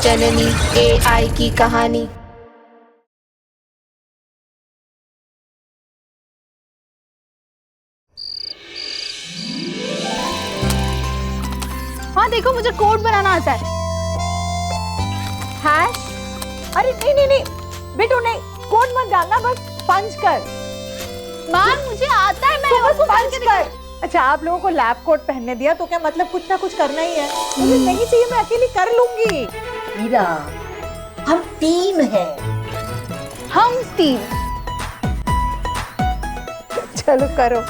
जननी AI की कहानी। हाँ देखो, मुझे कोड बनाना आता है। हैश। अरे नहीं नहीं नहीं बेटू, नहीं कोड मत डालना, बस पंच कर। माँ मुझे आता है, मैं बस पंच कर। अच्छा, आप लोगों को लैब कोट पहनने दिया तो क्या मतलब कुछ ना कुछ करना ही है। मुझे नहीं चाहिए, मैं अकेली कर लूंगी। मीरा, हम टीम हैं। हम टीम। चलो करो।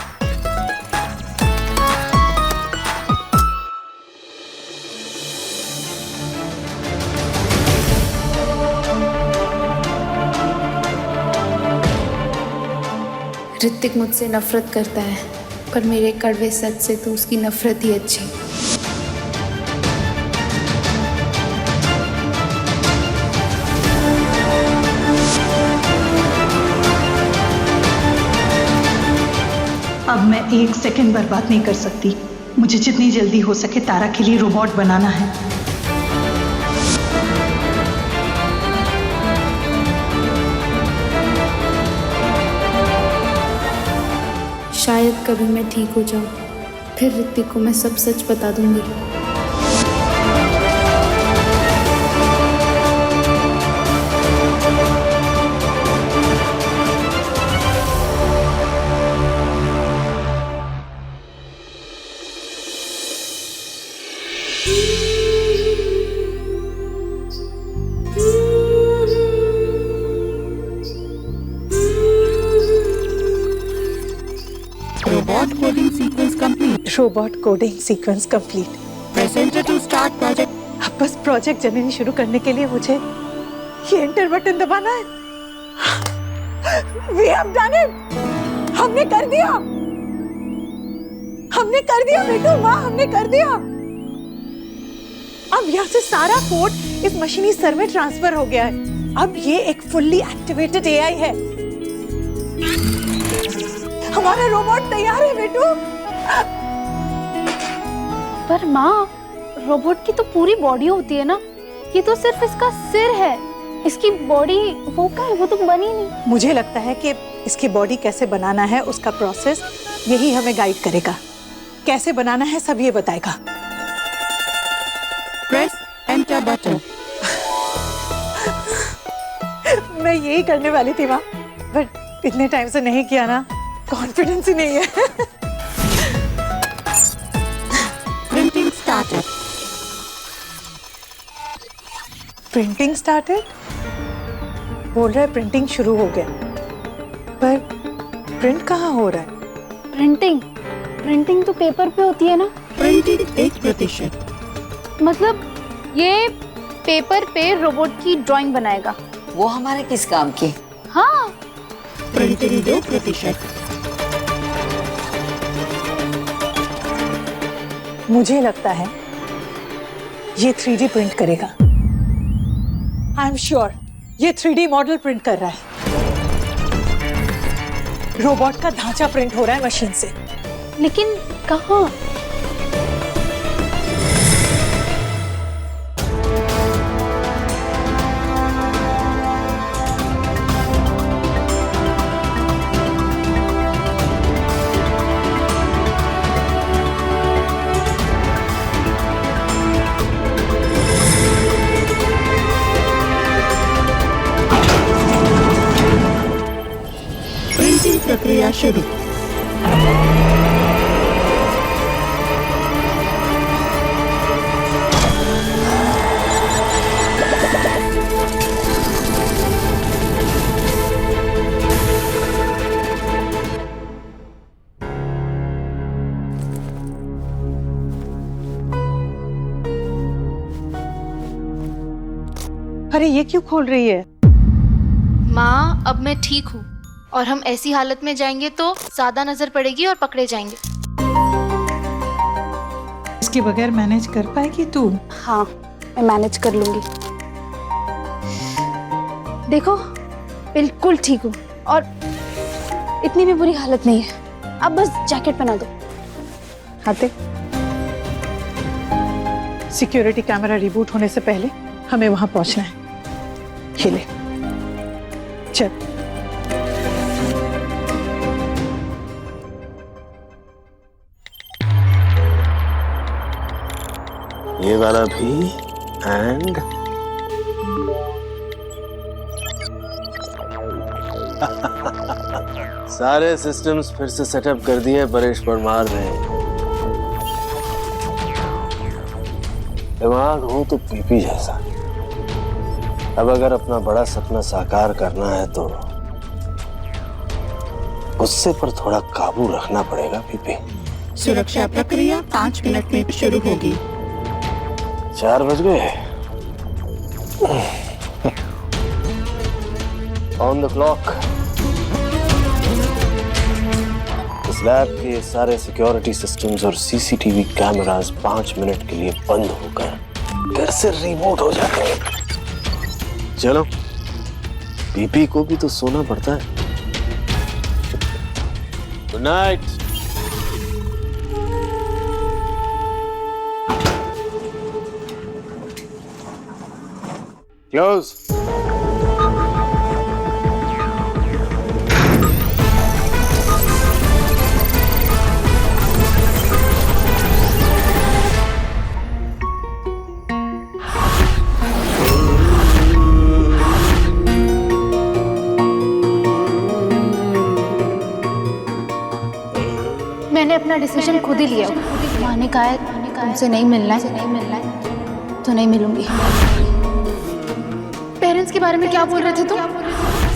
ऋतिक मुझसे नफरत करता है, पर मेरे कड़वे सच से तो उसकी नफरत ही अच्छी। अब मैं एक सेकंड बर्बाद नहीं कर सकती। मुझे जितनी जल्दी हो सके तारा के लिए रोबोट बनाना है। शायद कभी मैं ठीक हो जाऊं, फिर ऋतिक को मैं सब सच बता दूंगी। Robot coding sequence complete. Robot coding sequence complete. Presenter to start project. अब बस प्रोजेक्ट जननी शुरू करने के लिए मुझे ये एंटर बटन दबाना है। We have done it. हमने कर दिया। हमने कर दिया बेटू, माँ हमने कर दिया। अब यहाँ से सारा कोड इस मशीनी सर में ट्रांसफर हो गया है। अब ये एक फुल्ली एक्टिवेटेड AI है। हमारा रोबोट तैयार है बेटू। पर माँ, रोबोट की तो पूरी बॉडी होती है ना, ये तो सिर्फ इसका सिर है। इसकी बॉडी वो क्या है, वो तो बनी नहीं। मुझे लगता है कि इसकी बॉडी कैसे बनाना है, उसका प्रोसेस यही हमें गाइड करेगा। कैसे बनाना है सब ये बताएगा। Press enter button. मैं यही करने वाली थी माँ, बट इतने टाइम से नहीं किया ना, कॉन्फिडेंस ही नहीं है। Printing started. प्रिंटिंग स्टार्टेड बोल रहा है, प्रिंटिंग शुरू हो गया, पर प्रिंट कहाँ हो रहा है? प्रिंटिंग तो पेपर पे होती है ना। Printing 1%. मतलब ये पेपर पे रोबोट की ड्राइंग बनाएगा। वो हमारे किस काम की? हाँ, Printing 2%. मुझे लगता है ये 3D प्रिंट करेगा। आई एम श्योर ये 3D मॉडल प्रिंट कर रहा है। रोबोट का ढांचा प्रिंट हो रहा है मशीन से। लेकिन कहाँ? Printing प्रक्रिया शुरू. अरे ये क्यों खोल रही है? माँ, अब मैं ठीक हूँ और हम ऐसी हालत में जाएंगे तो ज्यादा नजर पड़ेगी और पकड़े जाएंगे। इसके बगैर मैनेज कर पाएगी तू? हाँ, मैं मैनेज कर लूंगी। देखो, बिल्कुल ठीक हूँ और इतनी भी बुरी हालत नहीं है। अब बस जैकेट पहना दो। हाथे, सिक्योरिटी कैमरा रिबूट होने से पहले हमें वहां पहुंचना है। खेले चल। ये वाला भी एंड सारे सिस्टम्स फिर से सेटअप कर दिए परेश परमार ने। दिमाग हो तो पीपी जैसा। अब अगर अपना बड़ा सपना साकार करना है तो गुस्से पर थोड़ा काबू रखना पड़ेगा पीपी। सुरक्षा प्रक्रिया 5 मिनट में शुरू होगी। 4 बज गए। On the clock. इस लैब के सारे सिक्योरिटी सिस्टम्स और सीसीटीवी कैमरास 5 मिनट के लिए बंद होकर घर से रिमोट हो जाते हैं। चलो, पीपी को भी तो सोना पड़ता है। Good night. क्लोज। मैंने अपना डिसीजन खुद ही लिया। माँ ने कहा है तुमसे नहीं मिलना है तो नहीं मिलूंगी। पेरेंट्स के बारे में क्या बोल रहे थे तुम?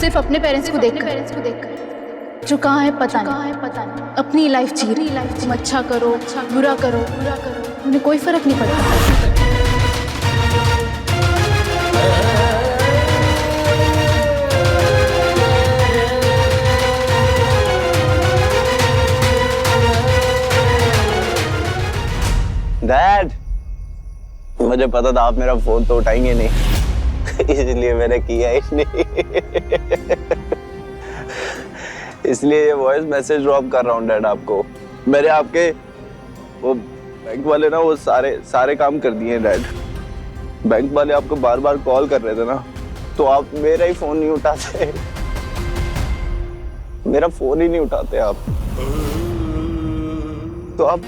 सिर्फ अपने पेरेंट्स को देखकर। जो कहाँ है पता नहीं। अपनी लाइफ जी रही। तुम अच्छा करो बुरा करो उन्हें कोई फर्क नहीं पड़ता। डैड, मुझे पता था आप मेरा फोन तो उठाएंगे नहीं, इसलिए मैंने किया ही नहीं। इसलिए ये वॉइस मैसेज ड्रॉप कर रहा हूँ डैड आपको। मेरे आपके वो बैंक वाले ना वो सारे काम कर दिए हैं डैड। बैंक वाले आपको बार बार कॉल कर रहे थे ना, तो आप मेरा ही फोन नहीं उठाते। मेरा फोन ही नहीं उठाते आप, तो आप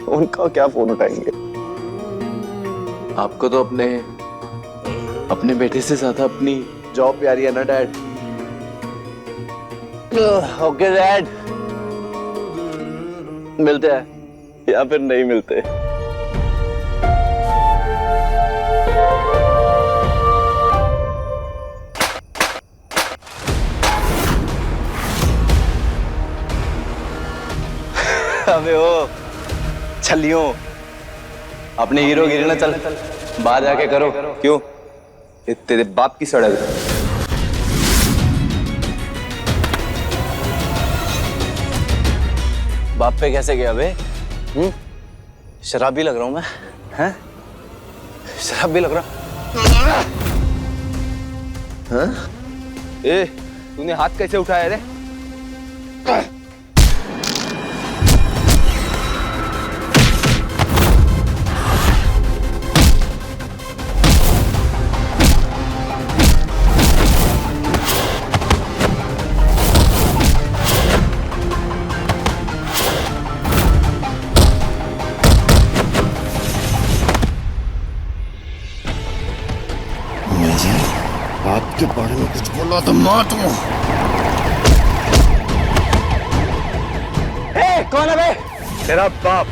उनका क्या फोन उठाएंगे? आपको तो अपने बेटे से ज्यादा अपनी जॉब प्यारी है ना डैड। ओके डैड, मिलते हैं या फिर नहीं मिलते। अबे ओ छलियो, अपने हीरो गिरी ना, चल बाहर जाके करो। क्यों? ये तेरे बाप की सड़क। बाप पे कैसे गया बे? शराबी लग रहा हूं मैं, हैं? शराबी लग रहा। हाँ? ए, तूने हाथ कैसे उठाया रे? आपके बारे में कुछ बोला तो मार दूं। कौन है बे? तेरा बाप।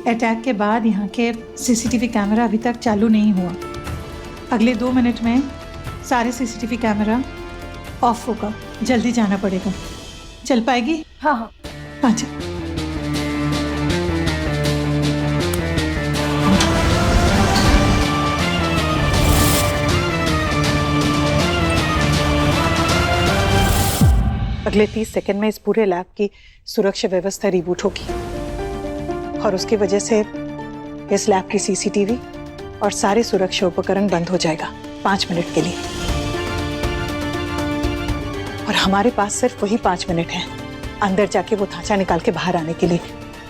अटैक के बाद यहाँ के सीसीटीवी कैमरा अभी तक चालू नहीं हुआ। अगले 2 मिनट में सारे सीसीटीवी कैमरा ऑफ होगा। जल्दी जाना पड़ेगा। चल पाएगी? हाँ हाँ। आजा। अगले 30 सेकंड में इस पूरे लैब की सुरक्षा व्यवस्था रिबूट होगी और उसकी वजह से इस लैब की सीसीटीवी और सारे सुरक्षा उपकरण बंद हो जाएगा 5 मिनट के लिए। और हमारे पास सिर्फ वही 5 मिनट है अंदर जाके वो थाचा निकाल के बाहर आने के लिए।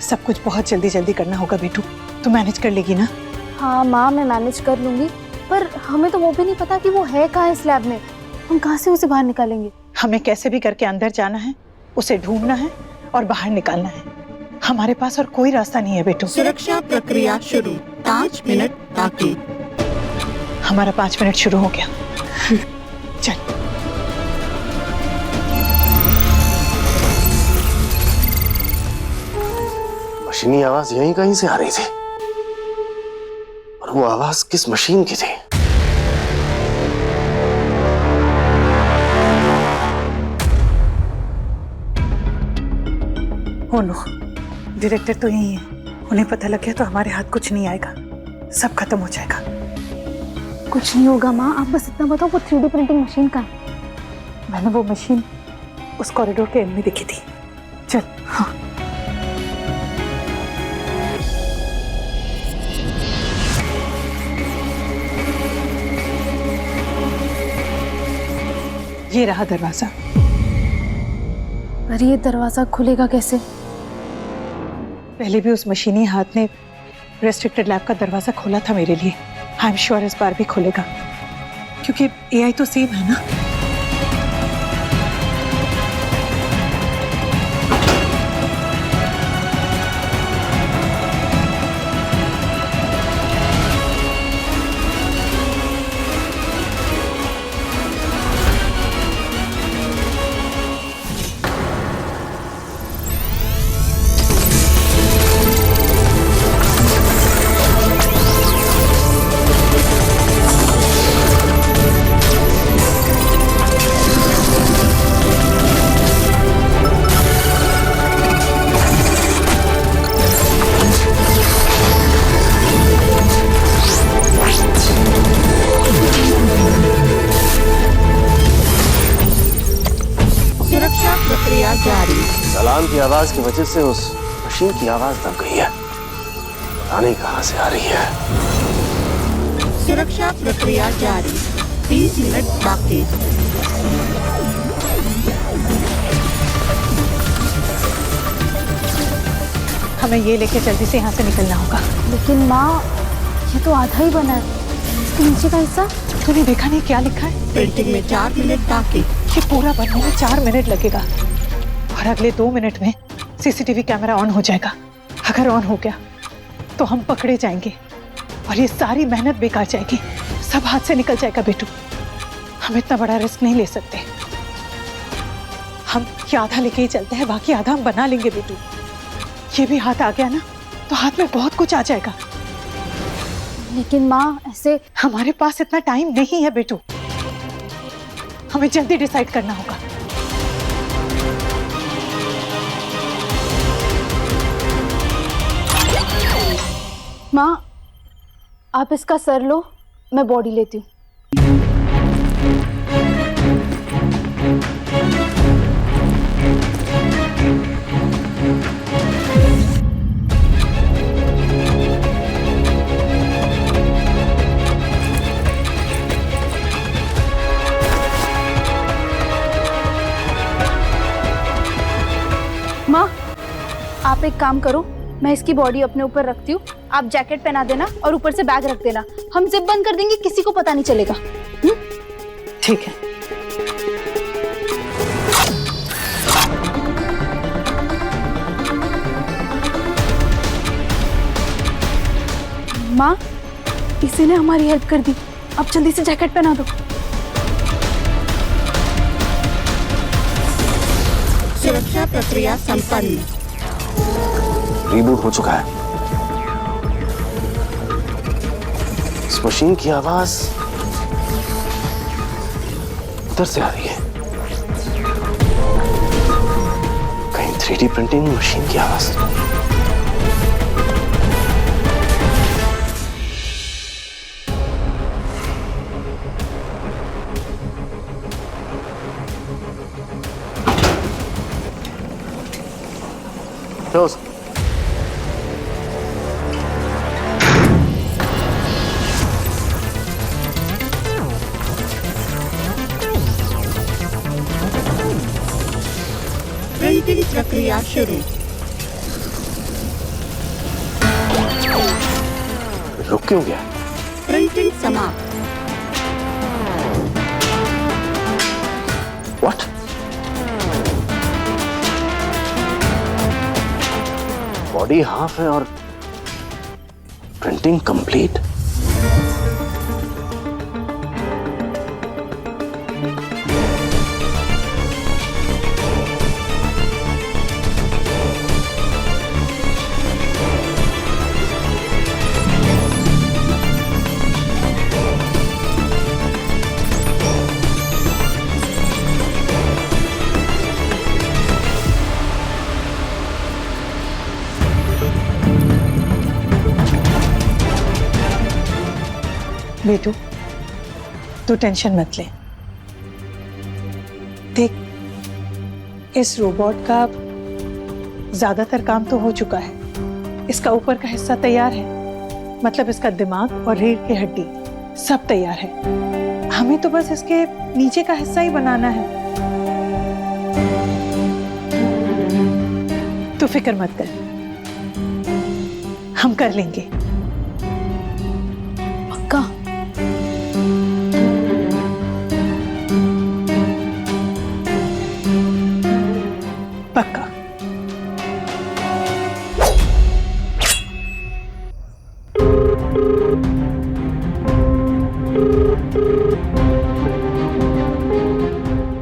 सब कुछ बहुत जल्दी जल्दी करना होगा बेटू। तू मैनेज कर लेगी ना? हाँ माँ, मैं मैनेज कर लूंगी, पर हमें तो वो भी नहीं पता कि वो है कहाँ इस लैब में। हम कहाँ से उसे बाहर निकालेंगे? हमें कैसे भी करके अंदर जाना है, उसे ढूंढना है और बाहर निकालना है। हमारे पास और कोई रास्ता नहीं है बेटू। सुरक्षा प्रक्रिया शुरू, 5 मिनट बाकी। हमारा 5 मिनट शुरू हो गया। चल। मशीनी आवाज यहीं कहीं से आ रही थी, और वो आवाज किस मशीन की थी? हो नो, डायरेक्टर तो यही है। उन्हें पता लग गया तो हमारे हाथ कुछ नहीं आएगा, सब खत्म हो जाएगा। कुछ नहीं होगा माँ, आप बस इतना बताओ वो 3D प्रिंटिंग मशीन कहाँ है? मैंने वो मशीन उस कॉरिडोर के एंड में देखी थी। चल। हाँ। ये रहा दरवाजा। पर ये दरवाजा खुलेगा कैसे? पहले भी उस मशीनी हाथ ने रेस्ट्रिक्टेड लैब का दरवाजा खोला था मेरे लिए। आई एम श्योर इस बार भी खोलेगा, क्योंकि एआई तो सेम है ना। अलार्म की आवाज की वजह से उस मशीन की आवाज दब गई है। पता नहीं कहां से आ रही है। सुरक्षा प्रक्रिया जारी, 30 मिनट बाकी। हमें ये लेके जल्दी से यहाँ से निकलना होगा। लेकिन माँ, ये तो आधा ही बना है, इसके नीचे का हिस्सा। तूने देखा नहीं क्या लिखा है? प्रिंटिंग में 4 मिनट बाकी। ये पूरा बनने में 4 मिनट लगेगा, और अगले 2 मिनट में सीसीटीवी कैमरा ऑन हो जाएगा। अगर ऑन हो गया तो हम पकड़े जाएंगे और ये सारी मेहनत बेकार जाएगी, सब हाथ से निकल जाएगा बेटू। हम इतना बड़ा रिस्क नहीं ले सकते। हम ये आधा लेके ही चलते हैं, बाकी आधा हम बना लेंगे बेटू। ये भी हाथ आ गया ना तो हाथ में बहुत कुछ आ जाएगा। लेकिन माँ, ऐसे हमारे पास इतना टाइम नहीं है बेटू, हमें जल्दी डिसाइड करना होगा। माँ, आप इसका सर लो, मैं बॉडी लेती हूँ। माँ, आप एक काम करो, मैं इसकी बॉडी अपने ऊपर रखती हूँ, आप जैकेट पहना देना और ऊपर से बैग रख देना। हम जिप बंद कर देंगे, किसी को पता नहीं चलेगा। ठीक है। माँ, इसी ने हमारी हेल्प कर दी, अब जल्दी से जैकेट पहना दो। सुरक्षा प्रक्रिया संपन्न। रीबूट हो चुका है। इस मशीन की आवाज उधर से आ रही है, कहीं 3D प्रिंटिंग मशीन की आवाज। Close. प्रिंटिंग प्रक्रिया शुरू। रुक क्यों गया? प्रिंटिंग समाप्त। What? बॉडी हाफ है और प्रिंटिंग कंप्लीट। बेटू, तू टेंशन मत ले। देख, इस रोबोट का ज्यादातर काम तो हो चुका है। इसका ऊपर का हिस्सा तैयार है, मतलब इसका दिमाग और रीढ़ की हड्डी सब तैयार है। हमें तो बस इसके नीचे का हिस्सा ही बनाना है। तू फिक्र मत कर, हम कर लेंगे। पक्का? पक्का।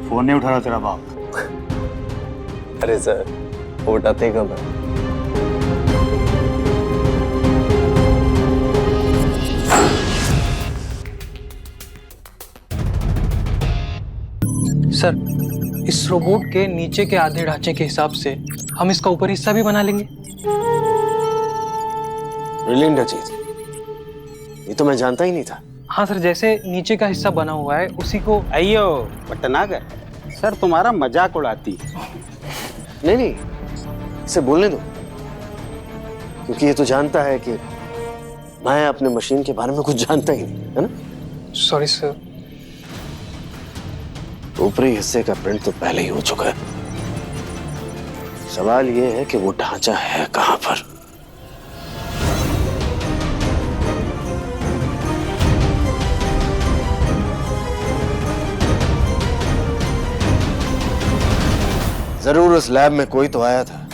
फोन नहीं उठा रहा तेरा बाप? अरे सर, वो उठाते कब है? सर, इस रोबोट के नीचे के आधे ढांचे के हिसाब से हम इसका ऊपर हिस्सा भी बना लेंगे। ब्रिलियंट अजीत, ये तो मैं जानता ही नहीं था। हाँ सर, जैसे नीचे का हिस्सा बना हुआ है उसी को। अयो पटनागर, सर तुम्हारा मजाक उड़ाती। नहीं नहीं, इसे बोलने दो, क्योंकि ये तो जानता है कि मैं अपने मशीन के बारे में कुछ जानता ही नहीं, है ना? Sorry sir. ऊपरी हिस्से का प्रिंट तो पहले ही हो चुका है। सवाल ये है कि वो ढांचा है कहां पर। जरूर उस लैब में कोई तो आया था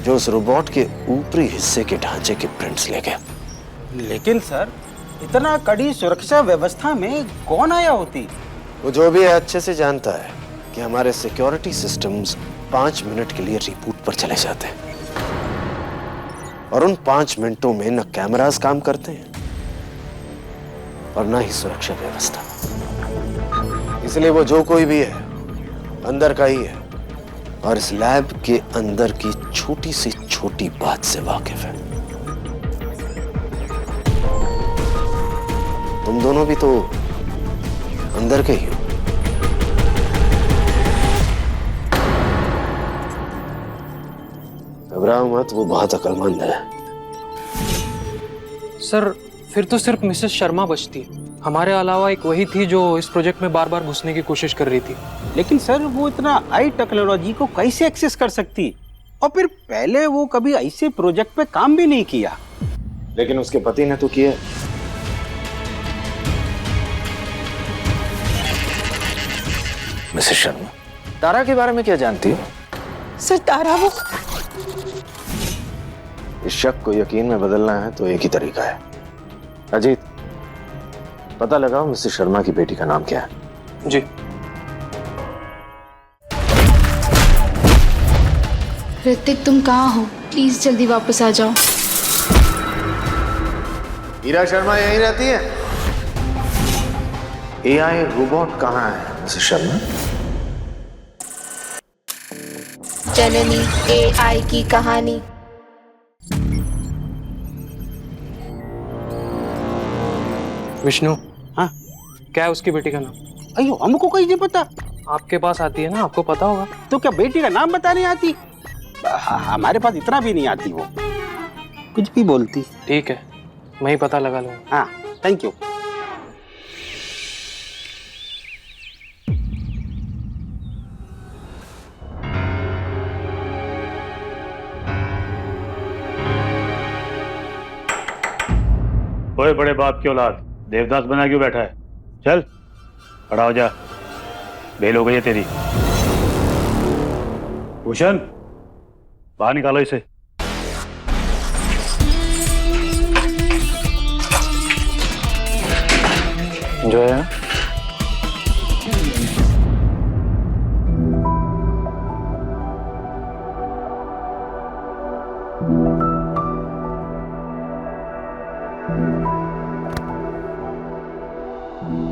जो उस रोबोट के ऊपरी हिस्से के ढांचे के प्रिंट्स ले गया। लेकिन सर, इतना कड़ी सुरक्षा व्यवस्था में कौन आया होती? वो जो भी है अच्छे से जानता है कि हमारे सिक्योरिटी सिस्टम्स 5 मिनट के लिए रिबूट पर चले जाते हैं, और उन 5 मिनटों में न कैमरास काम करते हैं और न ही सुरक्षा व्यवस्था। इसलिए वो जो कोई भी है अंदर का ही है, और इस लैब के अंदर की छोटी से छोटी बात से वाकिफ है। तुम दोनों भी तो अंदर के ही हो। घबराओ मत, वो बहुत अक्लमंद है। सर, फिर तो सिर्फ मिसेस शर्मा बचती है। हमारे अलावा एक वही थी जो इस प्रोजेक्ट में बार बार घुसने की कोशिश कर रही थी। लेकिन सर, वो इतना हाई टेक्नोलॉजी को कैसे एक्सेस कर सकती? और फिर पहले वो कभी ऐसे प्रोजेक्ट पे काम भी नहीं किया। लेकिन उसके पति ने तो किया। मिसेस शर्मा, तारा के बारे में क्या जानती हो? सर, तारा वो इस शक को यकीन में बदलना है तो एक ही तरीका है। अजीत, पता लगाओ मिसेस शर्मा की बेटी का नाम क्या है। जी। ऋतिक, तुम कहाँ हो? प्लीज जल्दी वापस आ जाओ। हीरा शर्मा यहीं रहती है? एआई रोबोट कहाँ है मिसेस शर्मा? जननी एआई की कहानी। विष्णु, हाँ, क्या है उसकी बेटी का नाम? अयो हमको कहीं नहीं पता। आपके पास आती है ना, आपको पता होगा। तो क्या बेटी का नाम बताने आती? हमारे पास इतना भी नहीं आती, वो कुछ भी बोलती। ठीक है, मैं ही पता लगा लूंगा। हाँ, थैंक यू। ओए बड़े बाप की औलाद, देवदास बना क्यों बैठा है? चल खड़ा हो जा, बेल हो गई है तेरी। भूषण, बाहर निकालो इसे। जो है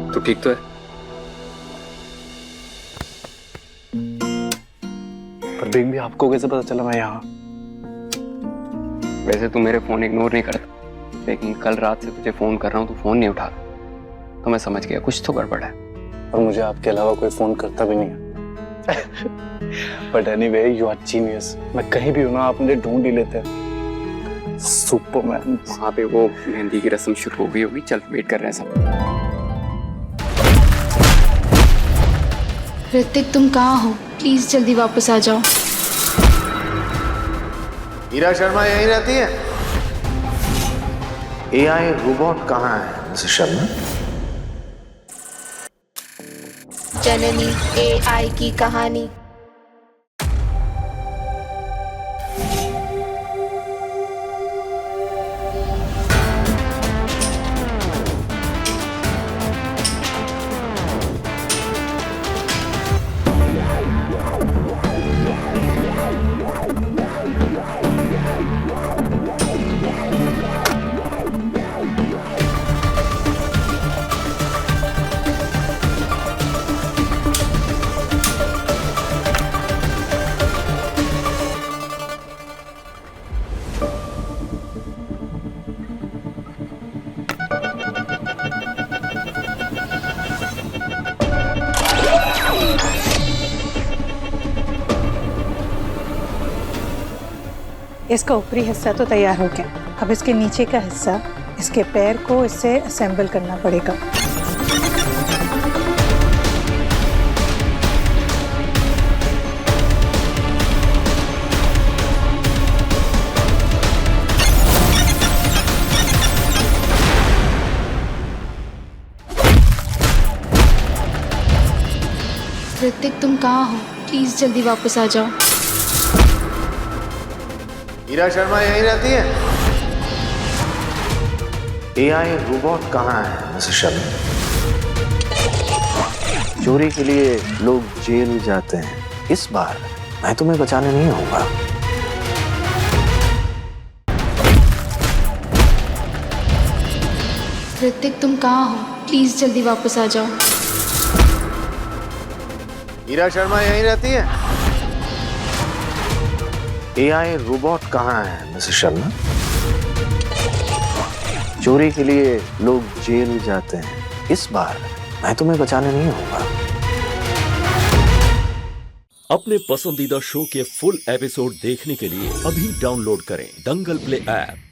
तो ठीक तो है, पर बेग भी आपको कैसे पता चला मैं यहाँ? वैसे तू मेरे फोन इग्नोर नहीं करता, लेकिन कल रात से तुझे फोन कर रहा हूँ, तू फोन नहीं उठा रहा, तो मैं समझ गया कुछ तो गड़बड़ है। और मुझे आपके अलावा कोई फोन करता भी नहीं है। But anyway you are genius. मैं कहीं भी हूं ना, आप मुझे ढूंढ ही लेते हैं। सुपरमैन। वहाँ पे वो मेहंदी की रस्म शुरू हो गई होगी, चल वेट कर रहे हैं सब। ऋतिक तुम कहाँ हो? प्लीज जल्दी वापस आ जाओ। हीरा शर्मा यहीं रहती है? एआई रोबोट कहाँ है मिसेस शर्मा? जननी एआई की कहानी। इसका ऊपरी हिस्सा तो तैयार हो गया, अब इसके नीचे का हिस्सा, इसके पैर को इससे असेंबल करना पड़ेगा। ऋतिक तुम कहाँ हो? प्लीज जल्दी वापस आ जाओ। हीरा शर्मा यहीं रहती है? एआई रोबोट कहाँ है मिसेस शर्मा? चोरी के लिए लोग जेल जाते हैं, इस बार मैं तुम्हें बचाने नहीं आऊंगा। ऋतिक तुम कहाँ हो? प्लीज जल्दी वापस आ जाओ। हीरा शर्मा यहीं रहती है? एआई रोबोट कहाँ है मिसेस शर्मा? चोरी के लिए लोग जेल जाते हैं, इस बार मैं तुम्हें बचाने नहीं आऊंगा। अपने पसंदीदा शो के फुल एपिसोड देखने के लिए अभी डाउनलोड करें दंगल प्ले ऐप।